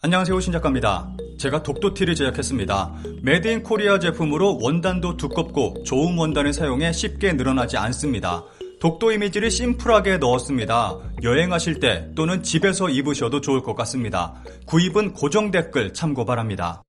안녕하세요, 신작가입니다. 제가 독도티를 제작했습니다. 메드인 코리아 제품으로 원단도 두껍고 좋은 원단을 사용해 쉽게 늘어나지 않습니다. 독도 이미지를 심플하게 넣었습니다. 여행하실 때 또는 집에서 입으셔도 좋을 것 같습니다. 구입은 고정 댓글 참고 바랍니다.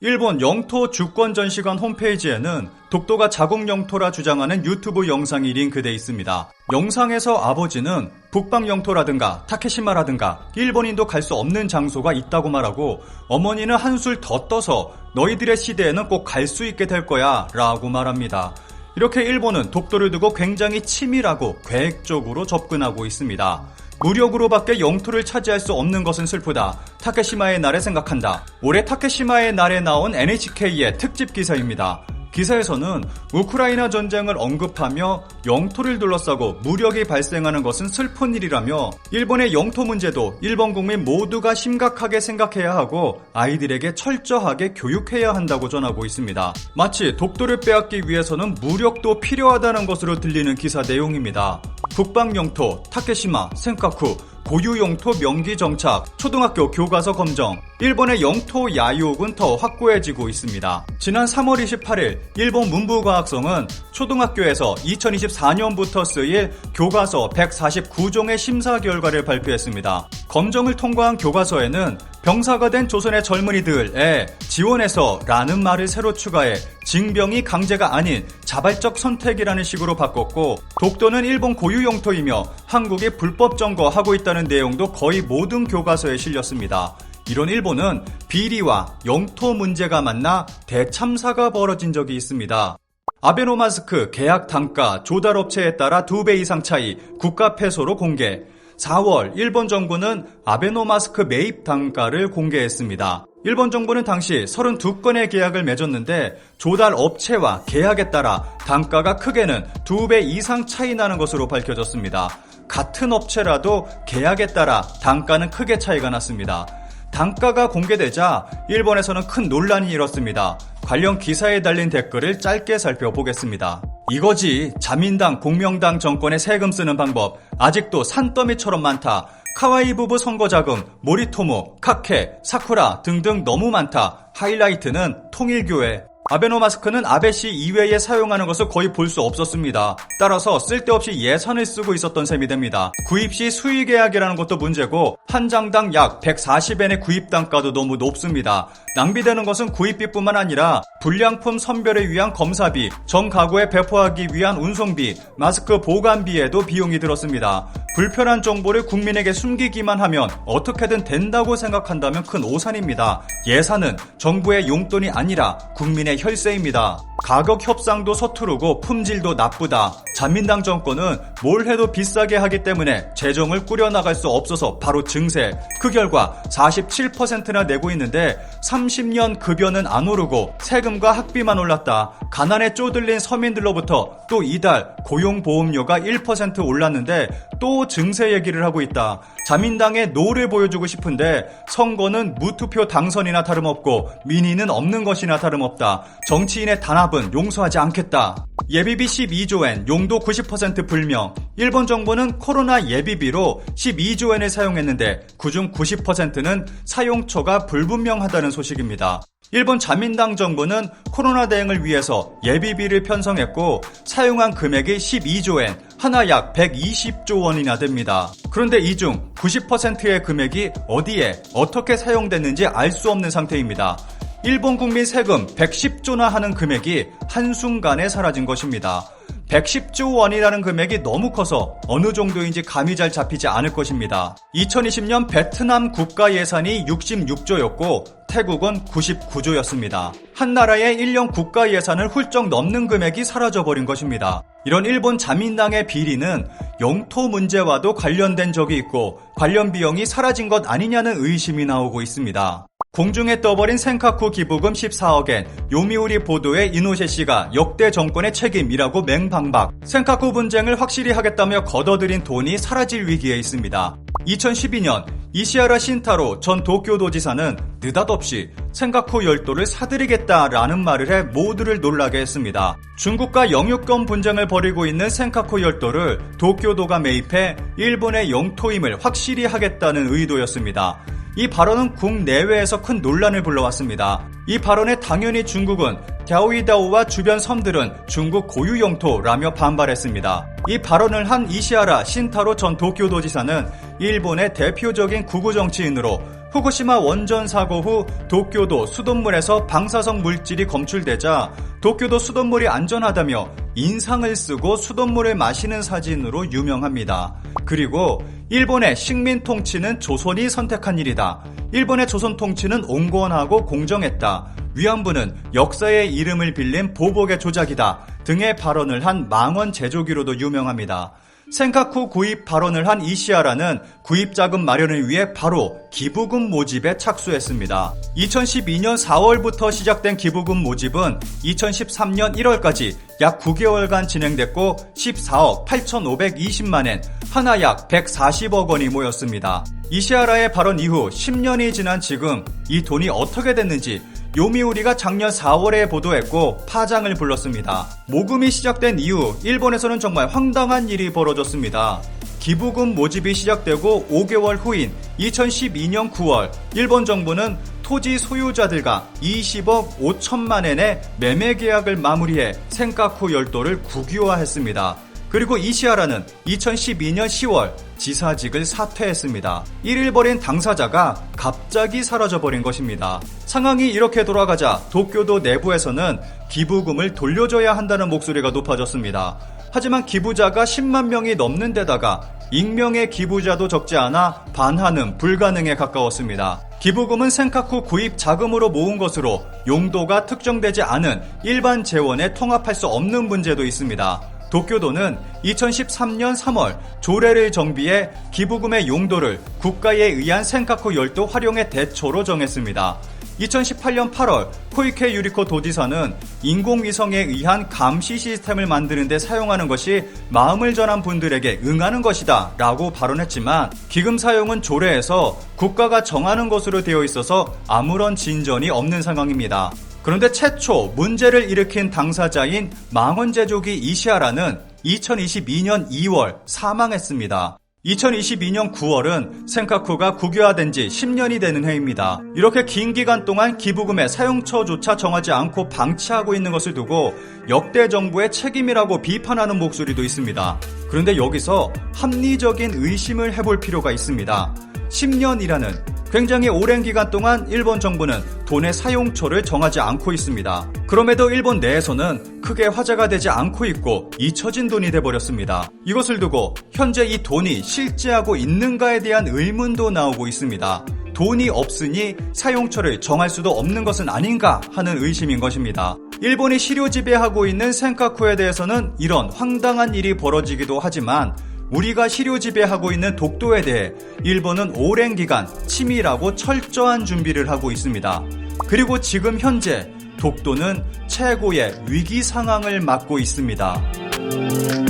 일본 영토 주권 전시관 홈페이지에는 독도가 자국 영토라 주장하는 유튜브 영상이 링크되어 있습니다. 영상에서 아버지는 북방 영토라든가 타케시마라든가 일본인도 갈 수 없는 장소가 있다고 말하고, 어머니는 한술 더 떠서 너희들의 시대에는 꼭 갈 수 있게 될 거야 라고 말합니다. 이렇게 일본은 독도를 두고 굉장히 치밀하고 계획적으로 접근하고 있습니다. 무력으로밖에 영토를 차지할 수 없는 것은 슬프다. 타케시마의 날에 생각한다. 올해 타케시마의 날에 나온 NHK의 특집 기사입니다. 기사에서는 우크라이나 전쟁을 언급하며 영토를 둘러싸고 무력이 발생하는 것은 슬픈 일이라며, 일본의 영토 문제도 일본 국민 모두가 심각하게 생각해야 하고 아이들에게 철저하게 교육해야 한다고 전하고 있습니다. 마치 독도를 빼앗기 위해서는 무력도 필요하다는 것으로 들리는 기사 내용입니다. 북방 영토, 타케시마, 센카쿠, 고유 영토 명기 정착, 초등학교 교과서 검정, 일본의 영토 야유혹은 더 확고해지고 있습니다. 지난 3월 28일 일본 문부과학성은 초등학교에서 2024년부터 쓰일 교과서 149종의 심사 결과를 발표했습니다. 검정을 통과한 교과서에는 병사가 된 조선의 젊은이들에 지원해서 라는 말을 새로 추가해 징병이 강제가 아닌 자발적 선택이라는 식으로 바꿨고, 독도는 일본 고유 영토이며 한국이 불법 점거하고 있다는 내용도 거의 모든 교과서에 실렸습니다. 이런 일본은 비리와 영토 문제가 만나 대참사가 벌어진 적이 있습니다. 아베노마스크 계약 단가 조달 업체에 따라 2배 이상 차이, 국가 패소로 공개. 4월 일본 정부는 아베노마스크 매입 단가를 공개했습니다. 일본 정부는 당시 32건의 계약을 맺었는데 조달 업체와 계약에 따라 단가가 크게는 2배 이상 차이 나는 것으로 밝혀졌습니다. 같은 업체라도 계약에 따라 단가는 크게 차이가 났습니다. 단가가 공개되자 일본에서는 큰 논란이 일었습니다. 관련 기사에 달린 댓글을 짧게 살펴보겠습니다. 이거지, 자민당, 공명당 정권의 세금 쓰는 방법 아직도 산더미처럼 많다. 카와이 부부 선거자금, 모리토모, 카케, 사쿠라 등등 너무 많다. 하이라이트는 통일교회. 아베노마스크는 아베씨 이외에 사용하는 것을 거의 볼 수 없었습니다. 따라서 쓸데없이 예산을 쓰고 있었던 셈이 됩니다. 구입 시 수의 계약이라는 것도 문제고, 한 장당 약 140엔의 구입 단가도 너무 높습니다. 낭비되는 것은 구입비뿐만 아니라 불량품 선별을 위한 검사비, 전 가구에 배포하기 위한 운송비, 마스크 보관비에도 비용이 들었습니다. 불편한 정보를 국민에게 숨기기만 하면 어떻게든 된다고 생각한다면 큰 오산입니다. 예산은 정부의 용돈이 아니라 국민의 혈세입니다. 가격 협상도 서투르고 품질도 나쁘다. 자민당 정권은 뭘 해도 비싸게 하기 때문에 재정을 꾸려나갈 수 없어서 바로 증세. 그 결과 47%나 내고 있는데 30년 급여는 안 오르고 세금과 학비만 올랐다. 가난에 쪼들린 서민들로부터 또 이달 고용보험료가 1% 올랐는데 또 증세 얘기를 하고 있다. 자민당의 노를 보여주고 싶은데 선거는 무투표 당선이나 다름없고 민의는 없는 것이나 다름없다. 정치인의 단합은 용서하지 않겠다. 예비비 12조엔, 용도 90% 불명. 일본 정부는 코로나 예비비로 12조엔을 사용했는데 그중 90%는 사용처가 불분명하다는 소식입니다. 일본 자민당 정부는 코로나 대응을 위해서 예비비를 편성했고 사용한 금액이 12조엔, 하나 약 120조 원이나 됩니다. 그런데 이 중 90%의 금액이 어디에 어떻게 사용됐는지 알 수 없는 상태입니다. 일본 국민 세금 110조나 하는 금액이 한순간에 사라진 것입니다. 110조 원이라는 금액이 너무 커서 어느 정도인지 감이 잘 잡히지 않을 것입니다. 2020년 베트남 국가 예산이 66조였고 태국은 99조였습니다. 한 나라의 1년 국가 예산을 훌쩍 넘는 금액이 사라져버린 것입니다. 이런 일본 자민당의 비리는 영토 문제와도 관련된 적이 있고 관련 비용이 사라진 것 아니냐는 의심이 나오고 있습니다. 공중에 떠버린 센카쿠 기부금 14억엔, 요미우리 보도에 이노세 씨가 역대 정권의 책임이라고 맹방박. 센카쿠 분쟁을 확실히 하겠다며 걷어들인 돈이 사라질 위기에 있습니다. 2012년 이시하라 신타로 전 도쿄도지사는 느닷없이 센카쿠 열도를 사들이겠다라는 말을 해 모두를 놀라게 했습니다. 중국과 영유권 분쟁을 벌이고 있는 센카쿠 열도를 도쿄도가 매입해 일본의 영토임을 확실히 하겠다는 의도였습니다. 이 발언은 국내외에서 큰 논란을 불러왔습니다. 이 발언에 당연히 중국은 갸오이다오와 주변 섬들은 중국 고유 영토라며 반발했습니다. 이 발언을 한 이시하라 신타로 전 도쿄도지사는 일본의 대표적인 구구 정치인으로 후쿠시마 원전 사고 후 도쿄도 수돗물에서 방사성 물질이 검출되자 도쿄도 수돗물이 안전하다며 인상을 쓰고 수돗물을 마시는 사진으로 유명합니다. 그리고 일본의 식민 통치는 조선이 선택한 일이다. 일본의 조선 통치는 온건하고 공정했다. 위안부는 역사의 이름을 빌린 보복의 조작이다. 등의 발언을 한 망원 제조기로도 유명합니다. 센카쿠 구입 발언을 한 이시하라는 구입자금 마련을 위해 바로 기부금 모집에 착수했습니다. 2012년 4월부터 시작된 기부금 모집은 2013년 1월까지 약 9개월간 진행됐고 14억 8,520만엔, 하나 약 140억 원이 모였습니다. 이시하라의 발언 이후 10년이 지난 지금 이 돈이 어떻게 됐는지 요미우리가 작년 4월에 보도했고 파장을 불렀습니다. 모금이 시작된 이후 일본에서는 정말 황당한 일이 벌어졌습니다. 기부금 모집이 시작되고 5개월 후인 2012년 9월 일본 정부는 토지 소유자들과 20억 5천만 엔의 매매 계약을 마무리해 센카쿠 열도를 국유화했습니다. 그리고 이시하라는 2012년 10월 지사직을 사퇴했습니다. 1일 벌인 당사자가 갑자기 사라져버린 것입니다. 상황이 이렇게 돌아가자 도쿄도 내부에서는 기부금을 돌려줘야 한다는 목소리가 높아졌습니다. 하지만 기부자가 10만 명이 넘는 데다가 익명의 기부자도 적지 않아 반환은 불가능에 가까웠습니다. 기부금은 센카쿠 구입 자금으로 모은 것으로 용도가 특정되지 않은 일반 재원에 통합할 수 없는 문제도 있습니다. 도쿄도는 2013년 3월 조례를 정비해 기부금의 용도를 국가에 의한 센카쿠 열도 활용의 대초로 정했습니다. 2018년 8월 코이케 유리코 도지사는 인공위성에 의한 감시 시스템을 만드는 데 사용하는 것이 마음을 전한 분들에게 응하는 것이다 라고 발언했지만 기금 사용은 조례에서 국가가 정하는 것으로 되어 있어서 아무런 진전이 없는 상황입니다. 그런데 최초 문제를 일으킨 당사자인 망원제조기 이시하라는 2022년 2월 사망했습니다. 2022년 9월은 센카쿠가 국유화된 지 10년이 되는 해입니다. 이렇게 긴 기간 동안 기부금의 사용처조차 정하지 않고 방치하고 있는 것을 두고 역대 정부의 책임이라고 비판하는 목소리도 있습니다. 그런데 여기서 합리적인 의심을 해볼 필요가 있습니다. 10년이라는 굉장히 오랜 기간 동안 일본 정부는 돈의 사용처를 정하지 않고 있습니다. 그럼에도 일본 내에서는 크게 화제가 되지 않고 있고 잊혀진 돈이 돼버렸습니다. 이것을 두고 현재 이 돈이 실제하고 있는가에 대한 의문도 나오고 있습니다. 돈이 없으니 사용처를 정할 수도 없는 것은 아닌가 하는 의심인 것입니다. 일본이 실효 지배하고 있는 센카쿠에 대해서는 이런 황당한 일이 벌어지기도 하지만 우리가 실효 지배하고 있는 독도에 대해 일본은 오랜 기간 치밀하고 철저한 준비를 하고 있습니다. 그리고 지금 현재 독도는 최고의 위기 상황을 맞고 있습니다.